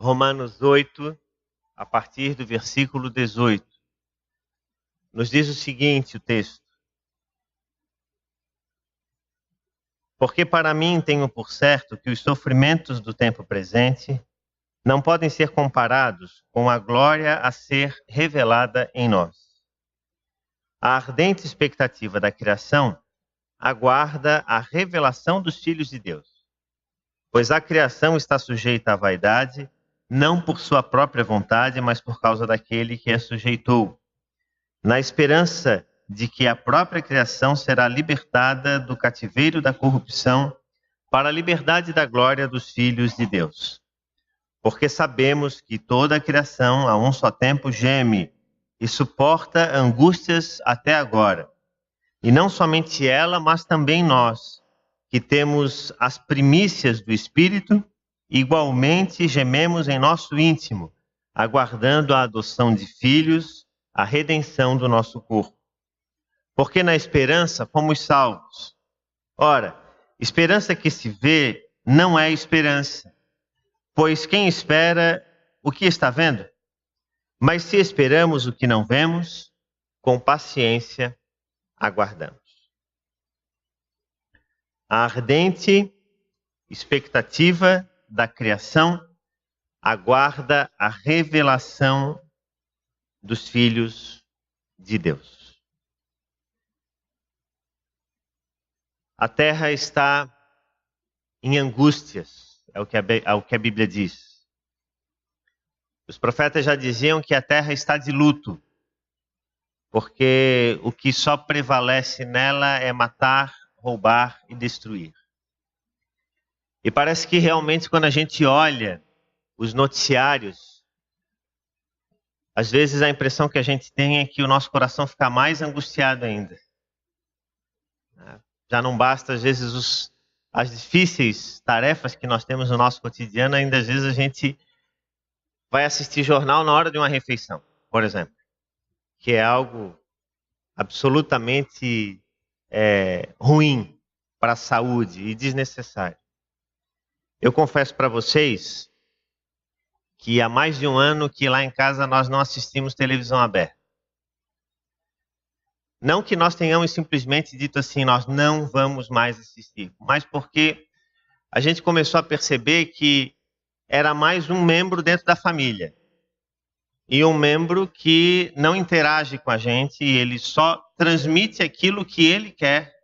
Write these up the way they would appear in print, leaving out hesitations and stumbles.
Romanos 8, a partir do versículo 18. Nos diz o seguinte, o texto: Porque para mim tenho por certo que os sofrimentos do tempo presente não podem ser comparados com a glória a ser revelada em nós. A ardente expectativa da criação aguarda a revelação dos filhos de Deus. Pois a criação está sujeita à vaidade, não por sua própria vontade, mas por causa daquele que a sujeitou, na esperança de que a própria criação será libertada do cativeiro da corrupção para a liberdade da glória dos filhos de Deus. Porque sabemos que toda a criação a um só tempo geme e suporta angústias até agora. E não somente ela, mas também nós, que temos as primícias do Espírito, igualmente gememos em nosso íntimo, aguardando a adoção de filhos, a redenção do nosso corpo. Porque na esperança fomos salvos. Ora, esperança que se vê não é esperança, pois quem espera o que está vendo? Mas se esperamos o que não vemos, com paciência aguardamos. A ardente expectativa da criação aguarda a revelação dos filhos de Deus. A terra está em angústias, é o que a Bíblia diz. Os profetas já diziam que a terra está de luto, porque o que só prevalece nela é matar, roubar e destruir. E parece que realmente quando a gente olha os noticiários, às vezes a impressão que a gente tem é que o nosso coração fica mais angustiado ainda. Já não basta, às vezes, as difíceis tarefas que nós temos no nosso cotidiano, ainda às vezes a gente vai assistir jornal na hora de uma refeição, por exemplo, que é algo absolutamente ruim para a saúde e desnecessário. Eu confesso para vocês que há mais de um ano que lá em casa nós não assistimos televisão aberta. Não que nós tenhamos simplesmente dito assim, nós não vamos mais assistir, mas porque a gente começou a perceber que era mais um membro dentro da família. E um membro que não interage com a gente, ele só transmite aquilo que ele quer.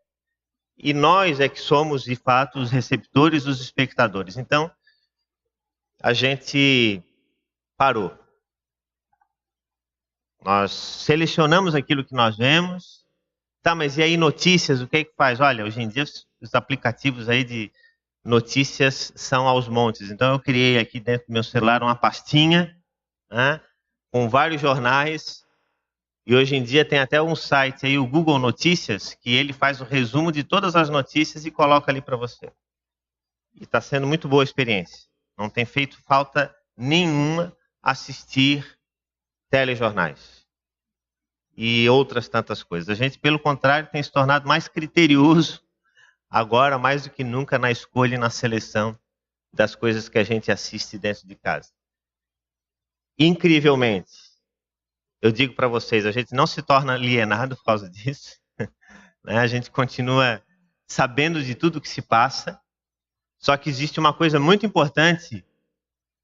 E nós é que somos, de fato, os receptores, os espectadores. Então, a gente parou. Nós selecionamos aquilo que nós vemos. Tá, mas e aí notícias, o que é que faz? Olha, hoje em dia os aplicativos aí de notícias são aos montes. Então, eu criei aqui dentro do meu celular uma pastinha, né, com vários jornais. E hoje em dia tem até um site aí, o Google Notícias, que ele faz o resumo de todas as notícias e coloca ali para você. E está sendo muito boa a experiência. Não tem feito falta nenhuma assistir telejornais e outras tantas coisas. A gente, pelo contrário, tem se tornado mais criterioso agora, mais do que nunca, na escolha e na seleção das coisas que a gente assiste dentro de casa. Incrivelmente, eu digo para vocês, a gente não se torna alienado por causa disso. Né? A gente continua sabendo de tudo que se passa, só que existe uma coisa muito importante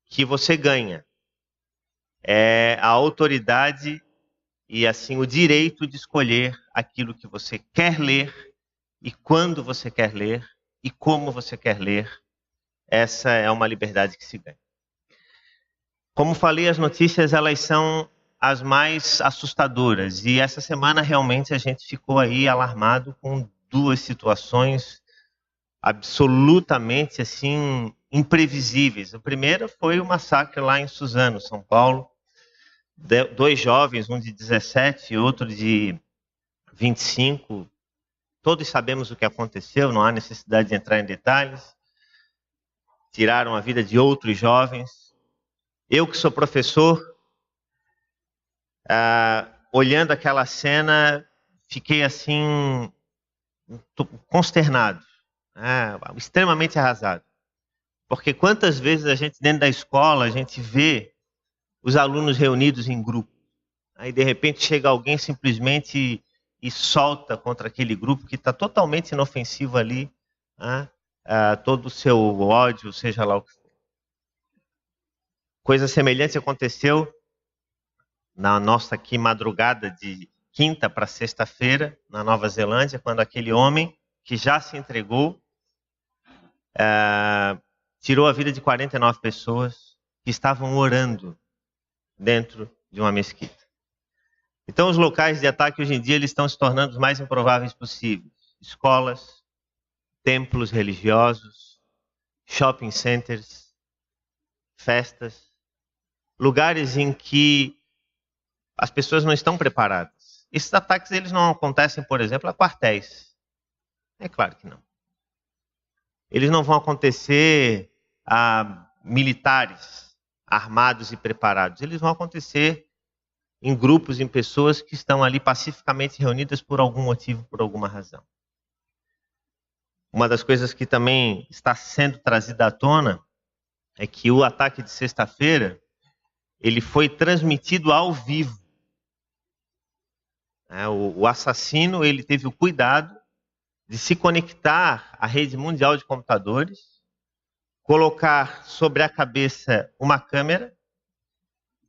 que você ganha. É a autoridade e assim o direito de escolher aquilo que você quer ler e quando você quer ler e como você quer ler. Essa é uma liberdade que se ganha. Como falei, as notícias elas são as mais assustadoras e essa semana realmente a gente ficou aí alarmado com duas situações absolutamente assim imprevisíveis. O primeiro foi o massacre lá em Suzano, São Paulo. Dois jovens, um de 17 e outro de 25. Todos sabemos o que aconteceu, não há necessidade de entrar em detalhes. Tiraram a vida de outros jovens. Eu que sou professor, olhando aquela cena, fiquei assim, consternado, extremamente arrasado. Porque quantas vezes a gente, dentro da escola, a gente vê os alunos reunidos em grupo. Aí, de repente, chega alguém simplesmente e solta contra aquele grupo que está totalmente inofensivo ali, né? Todo o seu ódio, seja lá o que for. Coisa semelhante aconteceu na nossa aqui madrugada de quinta para sexta-feira, na Nova Zelândia, quando aquele homem que já se entregou tirou a vida de 49 pessoas que estavam orando dentro de uma mesquita. Então, os locais de ataque hoje em dia eles estão se tornando os mais improváveis possíveis. Escolas, templos religiosos, shopping centers, festas, lugares em que as pessoas não estão preparadas. Esses ataques eles não acontecem, por exemplo, a quartéis. É claro que não. Eles não vão acontecer a militares armados e preparados. Eles vão acontecer em grupos, em pessoas que estão ali pacificamente reunidas por algum motivo, por alguma razão. Uma das coisas que também está sendo trazida à tona é que o ataque de sexta-feira ele foi transmitido ao vivo. O assassino ele teve o cuidado de se conectar à rede mundial de computadores, colocar sobre a cabeça uma câmera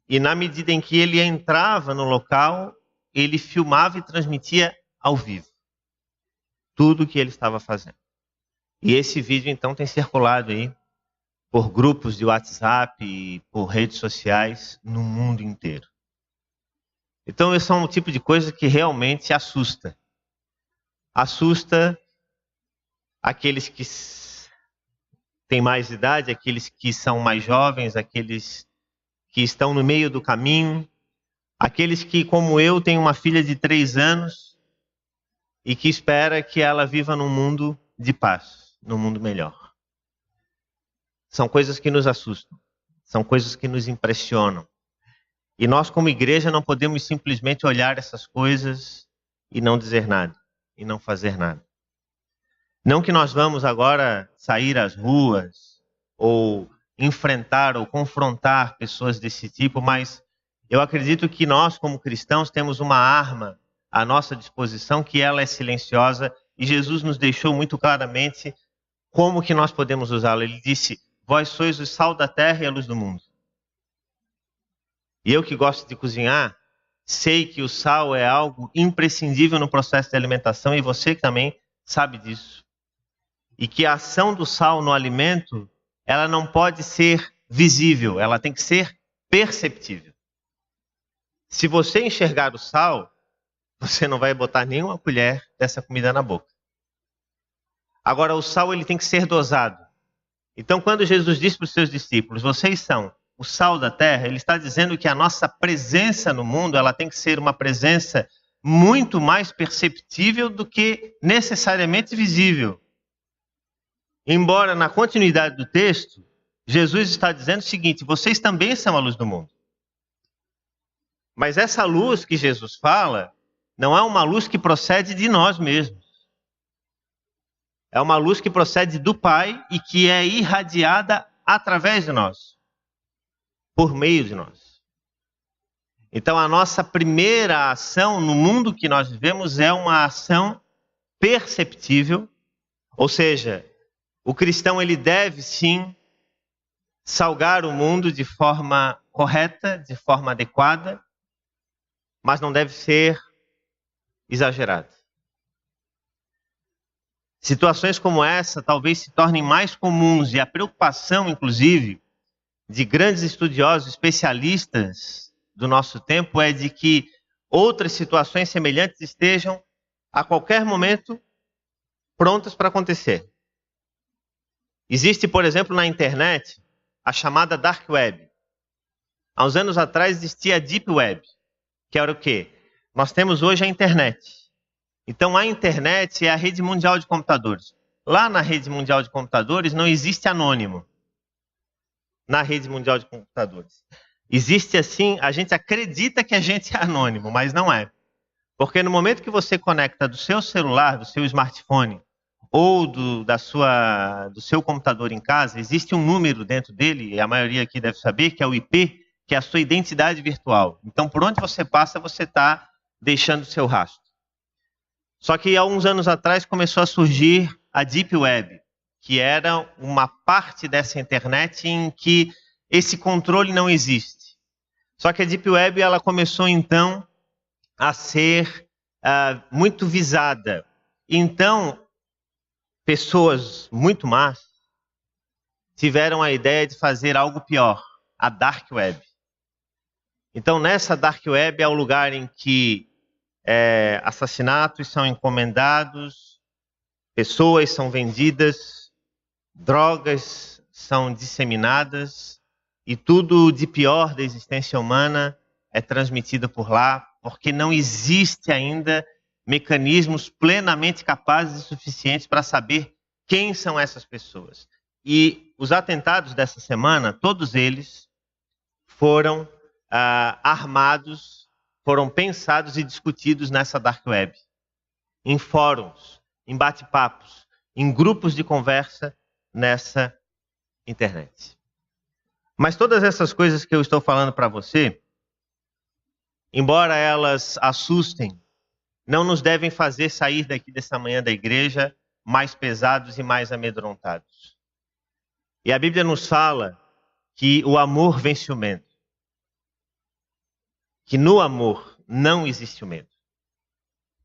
e, na medida em que ele entrava no local, ele filmava e transmitia ao vivo tudo o que ele estava fazendo. E esse vídeo, então, tem circulado aí por grupos de WhatsApp e por redes sociais no mundo inteiro. Então, esse é um tipo de coisa que realmente assusta. Assusta aqueles que têm mais idade, aqueles que são mais jovens, aqueles que estão no meio do caminho, aqueles que, como eu, têm uma filha de 3 anos e que espera que ela viva num mundo de paz, num mundo melhor. São coisas que nos assustam, são coisas que nos impressionam. E nós, como igreja, não podemos simplesmente olhar essas coisas e não dizer nada, e não fazer nada. Não que nós vamos agora sair às ruas, ou enfrentar ou confrontar pessoas desse tipo, mas eu acredito que nós, como cristãos, temos uma arma à nossa disposição, que ela é silenciosa, e Jesus nos deixou muito claramente como que nós podemos usá-la. Ele disse: vós sois o sal da terra e a luz do mundo. E eu que gosto de cozinhar, sei que o sal é algo imprescindível no processo de alimentação, e você também sabe disso. E que a ação do sal no alimento, ela não pode ser visível, ela tem que ser perceptível. Se você enxergar o sal, você não vai botar nenhuma colher dessa comida na boca. Agora, o sal ele tem que ser dosado. Então, quando Jesus disse para os seus discípulos, vocês são o sal da terra, ele está dizendo que a nossa presença no mundo, ela tem que ser uma presença muito mais perceptível do que necessariamente visível. Embora na continuidade do texto, Jesus está dizendo o seguinte: vocês também são a luz do mundo. Mas essa luz que Jesus fala, não é uma luz que procede de nós mesmos. É uma luz que procede do Pai e que é irradiada através de nós, por meio de nós. Então a nossa primeira ação no mundo que nós vivemos é uma ação perceptível, ou seja, o cristão ele deve sim salgar o mundo de forma correta, de forma adequada, mas não deve ser exagerado. Situações como essa talvez se tornem mais comuns, e a preocupação, inclusive, de grandes estudiosos, especialistas do nosso tempo é de que outras situações semelhantes estejam a qualquer momento prontas para acontecer. Existe, por exemplo, na internet a chamada Dark Web. Há uns anos atrás existia a Deep Web, que era o quê? Nós temos hoje a internet. Então a internet é a rede mundial de computadores. Lá na rede mundial de computadores não existe anônimo. Na rede mundial de computadores. Existe assim, a gente acredita que a gente é anônimo, mas não é. Porque no momento que você conecta do seu celular, do seu smartphone, ou do seu computador em casa, existe um número dentro dele, e a maioria aqui deve saber, que é o IP, que é a sua identidade virtual. Então, por onde você passa, você está deixando seu rastro. Só que há uns anos atrás começou a surgir a Deep Web, que era uma parte dessa internet em que esse controle não existe. Só que a Deep Web ela começou então a ser muito visada. Então, pessoas muito más tiveram a ideia de fazer algo pior, a Dark Web. Então, nessa Dark Web é o lugar em que assassinatos são encomendados, pessoas são vendidas, drogas são disseminadas e tudo de pior da existência humana é transmitido por lá, porque não existe ainda mecanismos plenamente capazes e suficientes para saber quem são essas pessoas. E os atentados dessa semana, todos eles foram armados, foram pensados e discutidos nessa Dark Web, em fóruns, em bate-papos, em grupos de conversa nessa internet. Mas todas essas coisas que eu estou falando para você, embora elas assustem, não nos devem fazer sair daqui dessa manhã da igreja mais pesados e mais amedrontados. E a Bíblia nos fala que o amor vence o medo. Que no amor não existe o medo.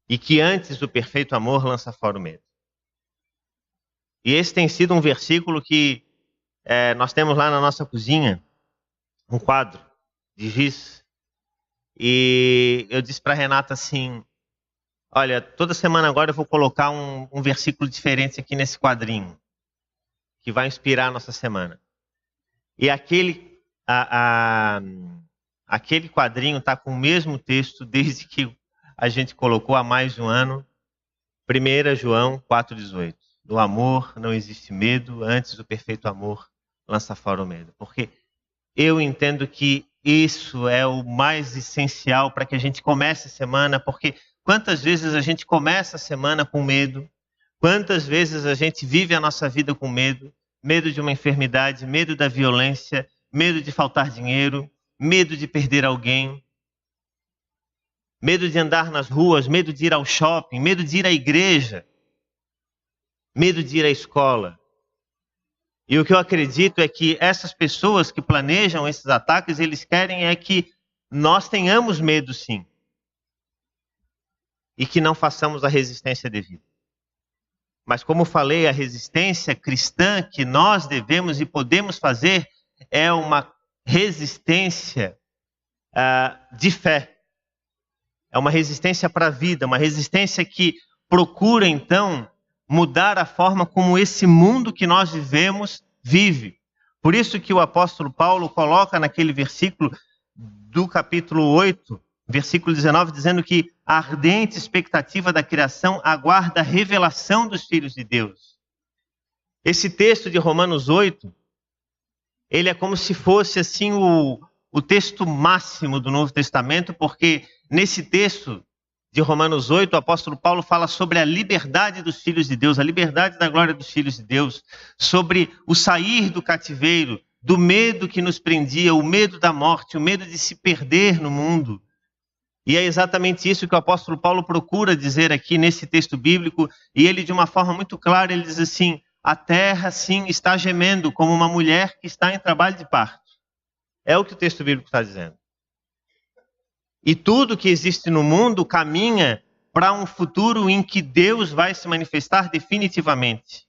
E que antes do perfeito amor lança fora o medo. E esse tem sido um versículo que nós temos lá na nossa cozinha, um quadro de giz. E eu disse para Renata assim, olha, toda semana agora eu vou colocar um versículo diferente aqui nesse quadrinho, que vai inspirar a nossa semana. E aquele quadrinho está com o mesmo texto desde que a gente colocou há mais de um ano. 1 João 4,18. Do amor não existe medo, antes do perfeito amor lança fora o medo. Porque eu entendo que isso é o mais essencial para que a gente comece a semana, porque quantas vezes a gente começa a semana com medo, quantas vezes a gente vive a nossa vida com medo, medo de uma enfermidade, medo da violência, medo de faltar dinheiro, medo de perder alguém, medo de andar nas ruas, medo de ir ao shopping, medo de ir à igreja, medo de ir à escola. E o que eu acredito é que essas pessoas que planejam esses ataques, eles querem é que nós tenhamos medo sim. E que não façamos a resistência devida. Mas como falei, a resistência cristã que nós devemos e podemos fazer é uma resistência de fé. É uma resistência para a vida, uma resistência que procura, então, mudar a forma como esse mundo que nós vivemos vive. Por isso que o apóstolo Paulo coloca naquele versículo do capítulo 8, versículo 19, dizendo que a ardente expectativa da criação aguarda a revelação dos filhos de Deus. Esse texto de Romanos 8, ele é como se fosse assim o texto máximo do Novo Testamento, porque nesse texto de Romanos 8, o apóstolo Paulo fala sobre a liberdade dos filhos de Deus, a liberdade da glória dos filhos de Deus, sobre o sair do cativeiro, do medo que nos prendia, o medo da morte, o medo de se perder no mundo. E é exatamente isso que o apóstolo Paulo procura dizer aqui nesse texto bíblico, e ele de uma forma muito clara, ele diz assim, a terra sim está gemendo como uma mulher que está em trabalho de parto. É o que o texto bíblico está dizendo. E tudo que existe no mundo caminha para um futuro em que Deus vai se manifestar definitivamente.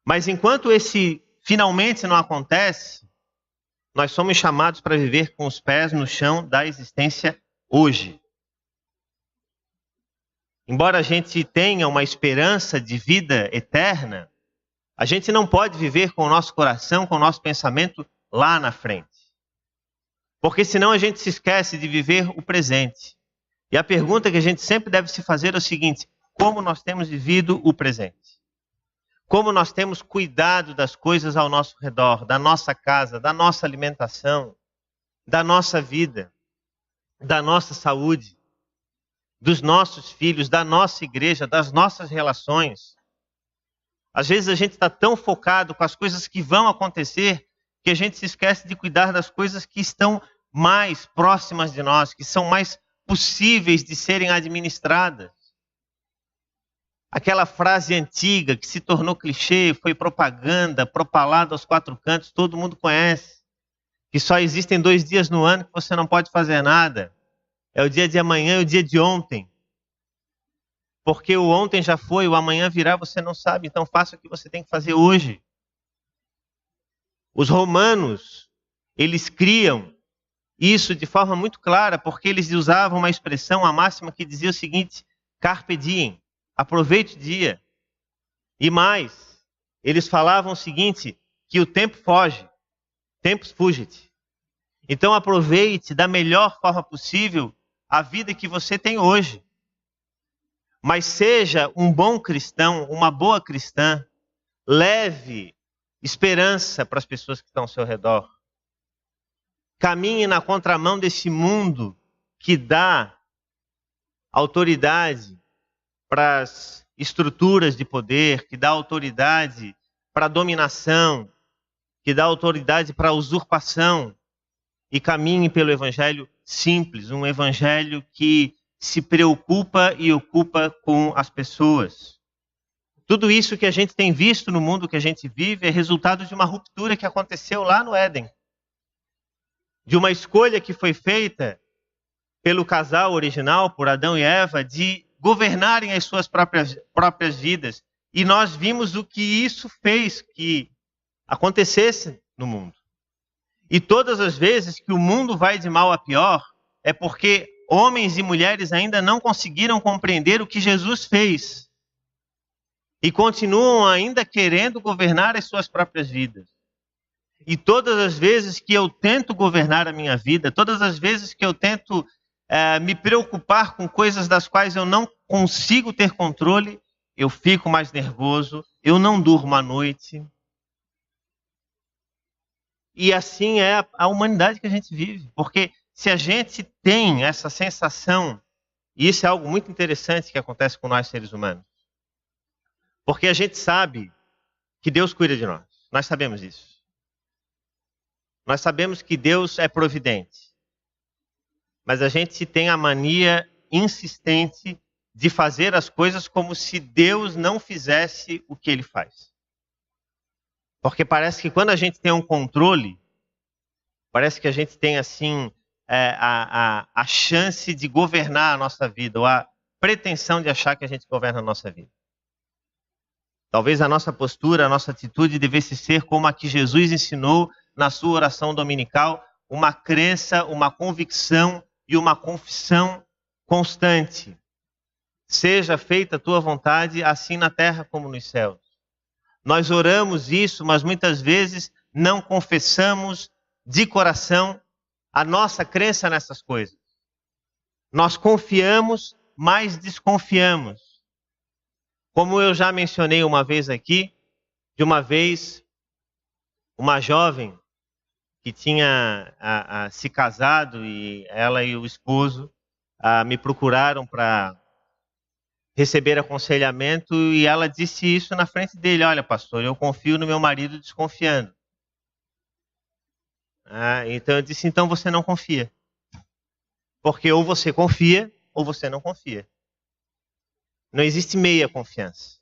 Mas enquanto esse finalmente não acontece, nós somos chamados para viver com os pés no chão da existência hoje. Embora a gente tenha uma esperança de vida eterna, a gente não pode viver com o nosso coração, com o nosso pensamento lá na frente. Porque senão a gente se esquece de viver o presente. E a pergunta que a gente sempre deve se fazer é o seguinte: como nós temos vivido o presente? Como nós temos cuidado das coisas ao nosso redor, da nossa casa, da nossa alimentação, da nossa vida, da nossa saúde? dos nossos filhos, da nossa igreja, das nossas relações. Às vezes a gente está tão focado com as coisas que vão acontecer que a gente se esquece de cuidar das coisas que estão mais próximas de nós, que são mais possíveis de serem administradas. Aquela frase antiga que se tornou clichê, foi propaganda, propalada aos quatro cantos, todo mundo conhece. Que só existem 2 dias no ano que você não pode fazer nada. É o dia de amanhã e o dia de ontem. Porque o ontem já foi, o amanhã virá, você não sabe. Então faça o que você tem que fazer hoje. Os romanos, eles criam isso de forma muito clara, porque eles usavam uma expressão, a máxima, que dizia o seguinte: carpe diem, aproveite o dia. E mais, eles falavam o seguinte, que o tempo foge, tempus fugit. Então aproveite da melhor forma possível a vida que você tem hoje. Mas seja um bom cristão, uma boa cristã, leve esperança para as pessoas que estão ao seu redor. Caminhe na contramão desse mundo que dá autoridade para as estruturas de poder, que dá autoridade para a dominação, que dá autoridade para a usurpação. E caminhe pelo evangelho simples, um evangelho que se preocupa e ocupa com as pessoas. Tudo isso que a gente tem visto no mundo que a gente vive é resultado de uma ruptura que aconteceu lá no Éden. De uma escolha que foi feita pelo casal original, por Adão e Eva, de governarem as suas próprias vidas. E nós vimos o que isso fez que acontecesse no mundo. E todas as vezes que o mundo vai de mal a pior, é porque homens e mulheres ainda não conseguiram compreender o que Jesus fez. E continuam ainda querendo governar as suas próprias vidas. E todas as vezes que eu tento governar a minha vida, todas as vezes que eu tento me preocupar com coisas das quais eu não consigo ter controle, eu fico mais nervoso, eu não durmo à noite. E assim é a humanidade que a gente vive. Porque se a gente tem essa sensação, e isso é algo muito interessante que acontece com nós seres humanos, porque a gente sabe que Deus cuida de nós. Nós sabemos isso. Nós sabemos que Deus é providente. Mas a gente tem a mania insistente de fazer as coisas como se Deus não fizesse o que Ele faz. Porque parece que quando a gente tem um controle, parece que a gente tem assim a chance de governar a nossa vida, ou a pretensão de achar que a gente governa a nossa vida. Talvez a nossa postura, a nossa atitude devesse ser como a que Jesus ensinou na sua oração dominical, uma crença, uma convicção e uma confissão constante. Seja feita a tua vontade, assim na terra como nos céus. Nós oramos isso, mas muitas vezes não confessamos de coração a nossa crença nessas coisas. Nós confiamos, mas desconfiamos. Como eu já mencionei uma vez aqui, de uma vez, uma jovem que tinha se casado e ela e o esposo me procuraram para receber aconselhamento e ela disse isso na frente dele: olha, pastor, eu confio no meu marido desconfiando. Então eu disse: então você não confia. Porque ou você confia ou você não confia. Não existe meia confiança.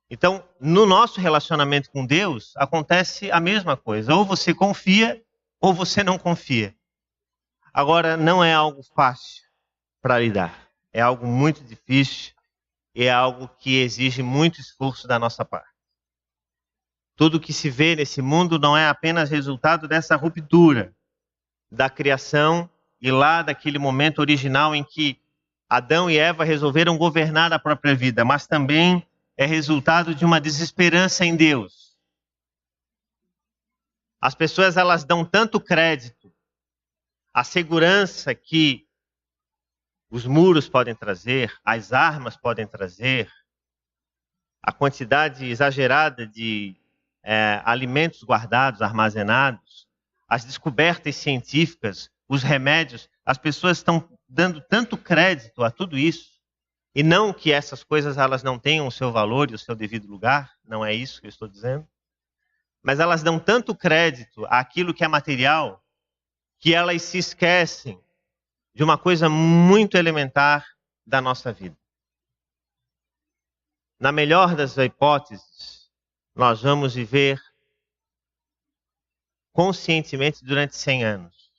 Então, no nosso relacionamento com Deus, acontece a mesma coisa. Ou você confia ou você não confia. Agora, não é algo fácil para lidar. É algo muito difícil e é algo que exige muito esforço da nossa parte. Tudo que se vê nesse mundo não é apenas resultado dessa ruptura da criação e lá daquele momento original em que Adão e Eva resolveram governar a própria vida, mas também é resultado de uma desesperança em Deus. As pessoas, elas dão tanto crédito à segurança que os muros podem trazer, as armas podem trazer, a quantidade exagerada de alimentos guardados, armazenados, as descobertas científicas, os remédios. As pessoas estão dando tanto crédito a tudo isso, e não que essas coisas elas não tenham o seu valor e o seu devido lugar, não é isso que eu estou dizendo, mas elas dão tanto crédito àquilo que é material, que elas se esquecem de uma coisa muito elementar da nossa vida. Na melhor das hipóteses, nós vamos viver conscientemente durante 100 anos.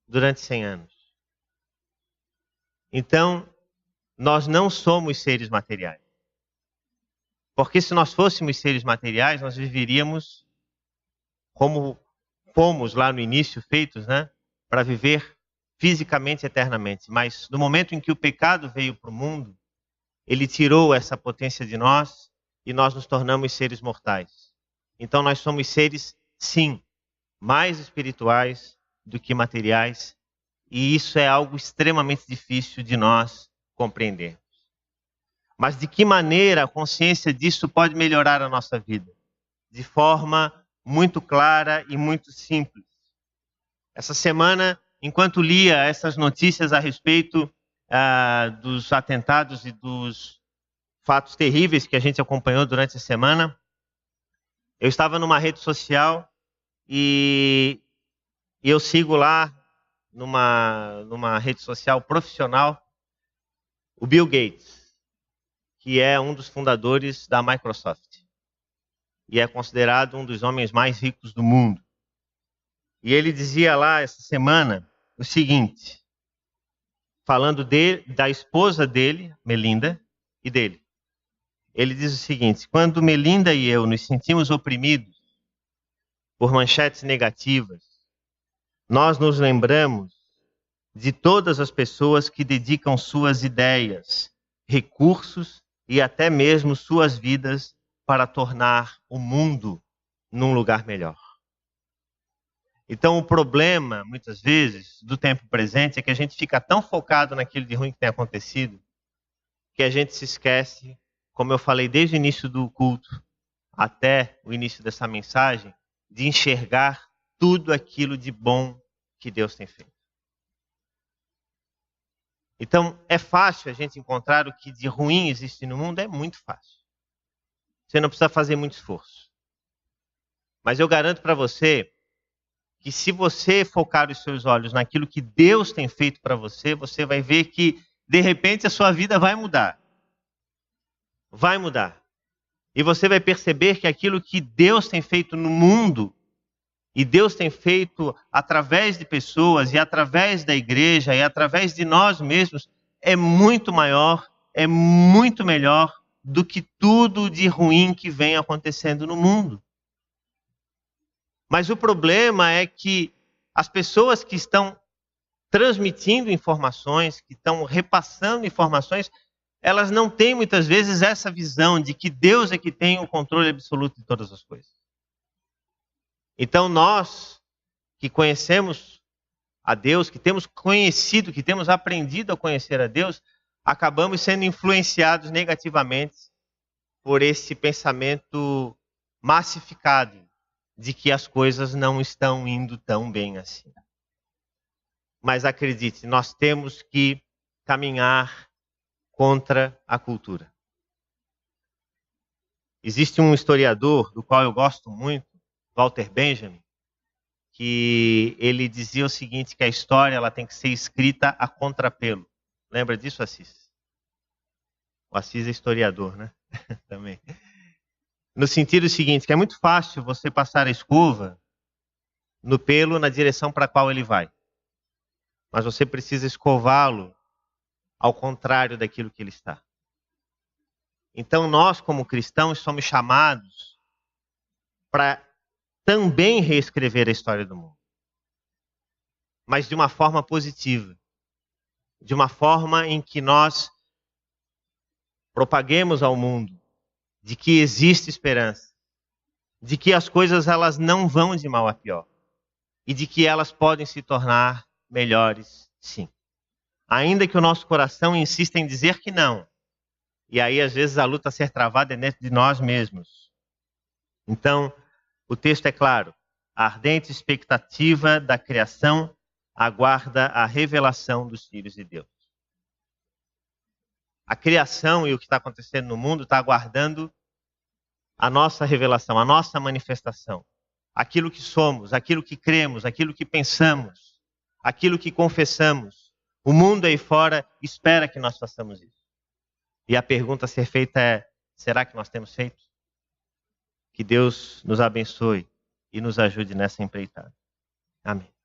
Durante 100 anos. Então, nós não somos seres materiais. Porque se nós fôssemos seres materiais, nós viveríamos como fomos lá no início feitos, né? Para viver fisicamente eternamente. Mas no momento em que o pecado veio para o mundo, ele tirou essa potência de nós e nós nos tornamos seres mortais. Então nós somos seres, sim, mais espirituais do que materiais. E isso é algo extremamente difícil de nós compreendermos. Mas de que maneira a consciência disso pode melhorar a nossa vida? De forma muito clara e muito simples. Essa semana, enquanto lia essas notícias a respeito dos atentados e dos fatos terríveis que a gente acompanhou durante a semana, eu estava numa rede social e eu sigo lá numa rede social profissional o Bill Gates, que é um dos fundadores da Microsoft e é considerado um dos homens mais ricos do mundo. E ele dizia lá essa semana o seguinte, falando da esposa dele, Melinda, e dele. Ele diz o seguinte: quando Melinda e eu nos sentimos oprimidos por manchetes negativas, nós nos lembramos de todas as pessoas que dedicam suas ideias, recursos e até mesmo suas vidas para tornar o mundo num lugar melhor. Então o problema, muitas vezes, do tempo presente é que a gente fica tão focado naquilo de ruim que tem acontecido, que a gente se esquece, como eu falei desde o início do culto até o início dessa mensagem, de enxergar tudo aquilo de bom que Deus tem feito. Então, é fácil a gente encontrar o que de ruim existe no mundo? É muito fácil. Você não precisa fazer muito esforço. Mas eu garanto para você que se você focar os seus olhos naquilo que Deus tem feito para você, você vai ver que, de repente, a sua vida vai mudar. Vai mudar. E você vai perceber que aquilo que Deus tem feito no mundo, e Deus tem feito através de pessoas, e através da igreja, e através de nós mesmos, é muito maior, é muito melhor do que tudo de ruim que vem acontecendo no mundo. Mas o problema é que as pessoas que estão transmitindo informações, que estão repassando informações, elas não têm muitas vezes essa visão de que Deus é que tem o controle absoluto de todas as coisas. Então nós que conhecemos a Deus, que temos conhecido, que temos aprendido a conhecer a Deus, acabamos sendo influenciados negativamente por esse pensamento massificado de que as coisas não estão indo tão bem assim. Mas acredite, nós temos que caminhar contra a cultura. Existe um historiador do qual eu gosto muito, Walter Benjamin, que ele dizia o seguinte, que a história ela tem que ser escrita a contrapelo. Lembra disso, Assis? O Assis é historiador, né? Também. No sentido seguinte, que é muito fácil você passar a escova no pelo na direção para a qual ele vai. Mas você precisa escová-lo ao contrário daquilo que ele está. Então nós, como cristãos, somos chamados para também reescrever a história do mundo. Mas de uma forma positiva. De uma forma em que nós propaguemos ao mundo de que existe esperança, de que as coisas elas não vão de mal a pior e de que elas podem se tornar melhores, sim. Ainda que o nosso coração insista em dizer que não. E aí, às vezes, a luta a ser travada é dentro de nós mesmos. Então, o texto é claro. A ardente expectativa da criação aguarda a revelação dos filhos de Deus. A criação e o que está acontecendo no mundo está aguardando a nossa revelação, a nossa manifestação. Aquilo que somos, aquilo que cremos, aquilo que pensamos, aquilo que confessamos. O mundo aí fora espera que nós façamos isso. E a pergunta a ser feita é: será que nós temos feito? Que Deus nos abençoe e nos ajude nessa empreitada. Amém.